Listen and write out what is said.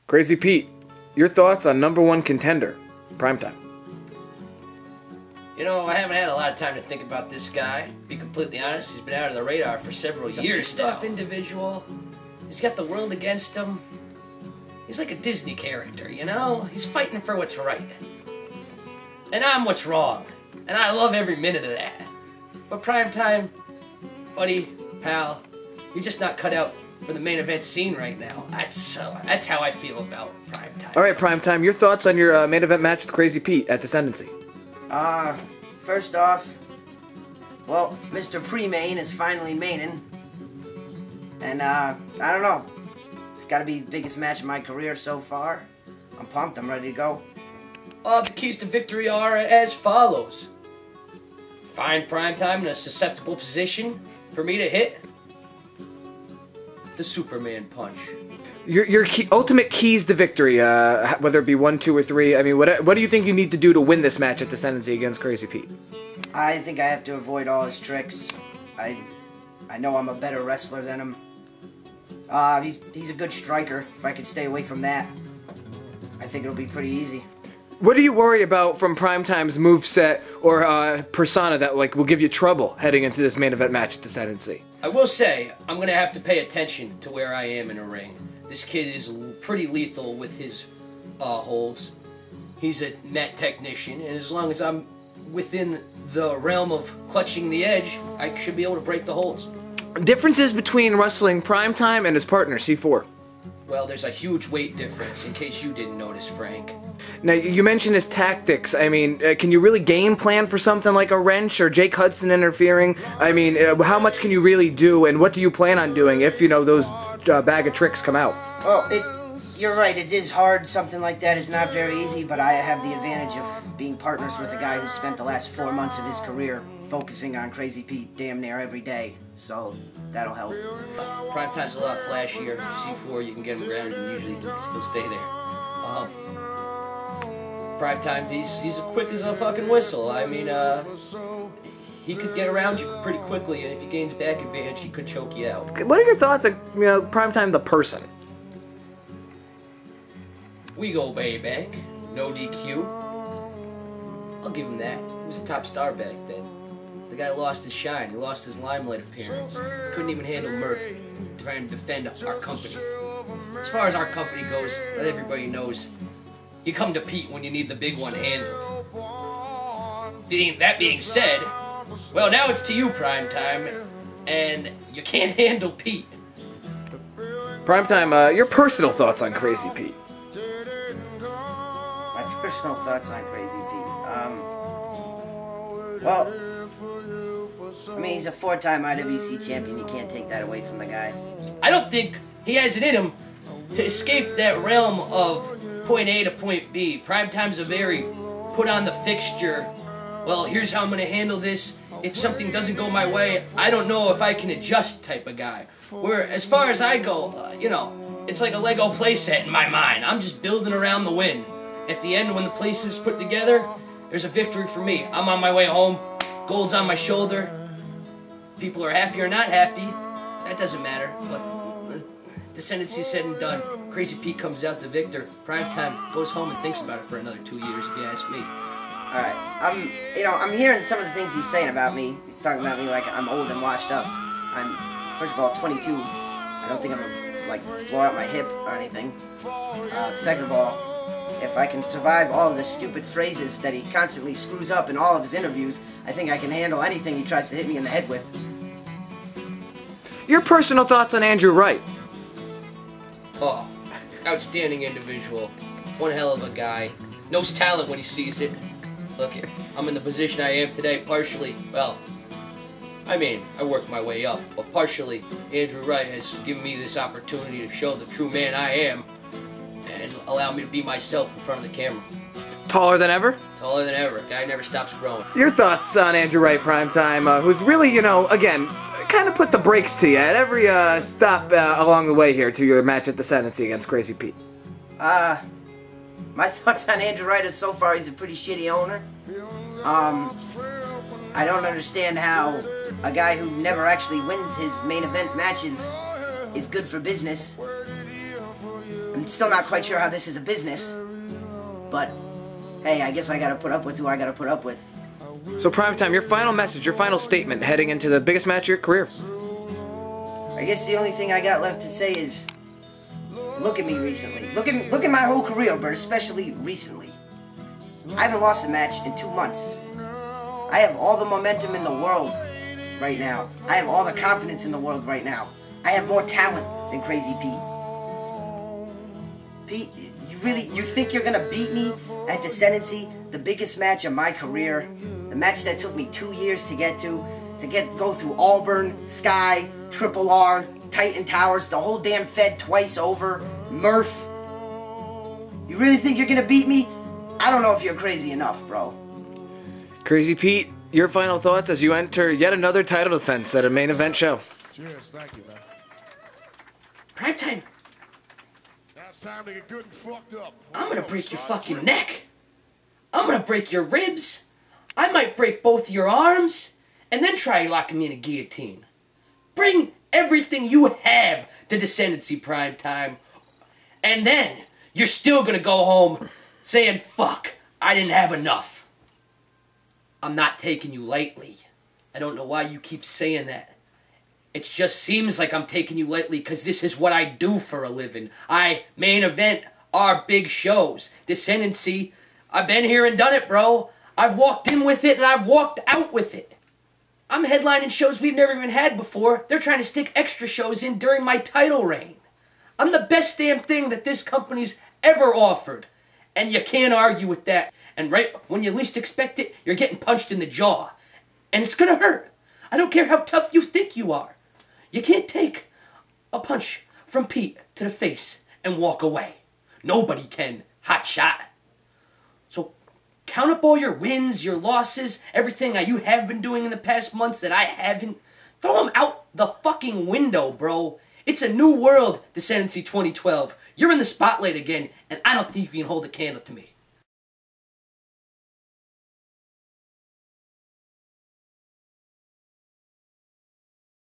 Crazy Pete, your thoughts on #1 contender, Primetime? You know, I haven't had a lot of time to think about this guy. To be completely honest, he's been out of the radar for several years. He's a pissed-off individual. He's got the world against him. He's like a Disney character, you know? He's fighting for what's right. And I'm what's wrong. And I love every minute of that. But Primetime, buddy, pal, you're just not cut out for the main event scene right now. That's how I feel about Primetime. All right, Primetime, your thoughts on your main event match with Crazy Pete at Descendancy? First off, well, Mr. Pre-Main is finally maining. And, I don't know. It's gotta be the biggest match of my career so far. I'm pumped, I'm ready to go. The keys to victory are as follows. Find Primetime in a susceptible position for me to hit the Superman punch. Your ultimate keys to victory, whether it be 1, 2, or 3. I mean, what do you think you need to do to win this match at Descendancy against Crazy Pete? I think I have to avoid all his tricks. I know I'm a better wrestler than him. He's a good striker. If I could stay away from that, I think it'll be pretty easy. What do you worry about from Primetime's moveset or persona that will give you trouble heading into this main event match at Descendancy? I will say, I'm going to have to pay attention to where I am in a ring. This kid is pretty lethal with his holds. He's a net technician, and as long as I'm within the realm of clutching the edge, I should be able to break the holds. Differences between wrestling Primetime and his partner, C4? Well, there's a huge weight difference, in case you didn't notice, Frank. Now, you mentioned his tactics. I mean, can you really game plan for something like a wrench or Jake Hudson interfering? I mean, how much can you really do, and what do you plan on doing if, those bag of tricks come out? Well, you're right, it is hard. Something like that is not very easy, but I have the advantage of being partners with a guy who spent the last 4 months of his career focusing on Crazy Pete damn near every day, so that'll help. Primetime's a lot flashier. C4, you can get him grounded and usually he'll stay there. Primetime, he's as quick as a fucking whistle. I mean, he could get around you pretty quickly, and if he gains back advantage, he could choke you out. What are your thoughts on, Primetime the person? We go way back. No DQ. I'll give him that. He was a top star back then. The guy lost his shine. He lost his limelight appearance. Couldn't even handle mirth, trying to defend our company. As far as our company goes, everybody knows you come to Pete when you need the big one handled. That being said, well, now it's to you, Primetime, and you can't handle Pete. Primetime, your personal thoughts on Crazy Pete? My personal thoughts on Crazy Pete. Well, I mean, he's a 4-time IWC champion. You can't take that away from the guy. I don't think he has it in him to escape that realm of point A to point B. Primetime's a very put on the fixture. Well, here's how I'm going to handle this. If something doesn't go my way, I don't know if I can adjust type of guy. Where, as far as I go, it's like a Lego playset in my mind. I'm just building around the win. At the end, when the place is put together, there's a victory for me. I'm on my way home. Gold's on my shoulder. People are happy or not happy. That doesn't matter. But Descendancy said and done. Crazy Pete comes out the victor. Primetime goes home and thinks about it for another 2 years, if you ask me. Alright, I'm hearing some of the things he's saying about me. He's talking about me like I'm old and washed up. I'm, first of all, 22. I don't think I'm gonna, blow out my hip or anything. Second of all, if I can survive all of the stupid phrases that he constantly screws up in all of his interviews, I think I can handle anything he tries to hit me in the head with. Your personal thoughts on Andrew Wright? Oh, outstanding individual. One hell of a guy. Knows talent when he sees it. Look, I'm in the position I am today partially, well, I worked my way up, but partially Andrew Wright has given me this opportunity to show the true man I am and allow me to be myself in front of the camera. Taller than ever? Taller than ever. Guy never stops growing. Your thoughts on Andrew Wright, Primetime, who's really, again, kind of put the brakes to you at every stop along the way here to your match at Descendancy against Crazy Pete? My thoughts on Andrew Wright is so far he's a pretty shitty owner. I don't understand how a guy who never actually wins his main event matches is good for business. I'm still not quite sure how this is a business. But, hey, I guess I gotta put up with who I gotta put up with. So Primetime, your final message, your final statement heading into the biggest match of your career. I guess the only thing I got left to say is, look at me recently. Look at my whole career, but especially recently. I haven't lost a match in 2 months. I have all the momentum in the world right now. I have all the confidence in the world right now. I have more talent than Crazy Pete. Pete, you think you're gonna beat me at Descendancy, the biggest match of my career, the match that took me 2 years to get to, go through Auburn, Sky, Triple R, Titan Towers, the whole damn Fed twice over, Murph. You really think you're gonna beat me? I don't know if you're crazy enough, bro. Crazy Pete, your final thoughts as you enter yet another title defense at a main event show. Cheers, thank you, man. Primetime, Now it's time to get good and fucked up. I'm gonna break your fucking neck. I'm gonna break your ribs. I might break both your arms, and then try locking me in a guillotine. Bring everything you have to Descendancy Primetime, and then you're still gonna go home saying, fuck, I didn't have enough. I'm not taking you lightly. I don't know why you keep saying that. It just seems like I'm taking you lightly because this is what I do for a living. I main event our big shows. Descendancy, I've been here and done it, bro. I've walked in with it and I've walked out with it. I'm headlining shows we've never even had before. They're trying to stick extra shows in during my title reign. I'm the best damn thing that this company's ever offered. And you can't argue with that. And right when you least expect it, you're getting punched in the jaw. And it's gonna hurt. I don't care how tough you think you are. You can't take a punch from Pete to the face and walk away. Nobody can. Hot shot. So count up all your wins, your losses, everything that you have been doing in the past months that I haven't. Throw them out the fucking window, bro. It's a new world, Descendancy 2012. You're in the spotlight again, and I don't think you can hold a candle to me.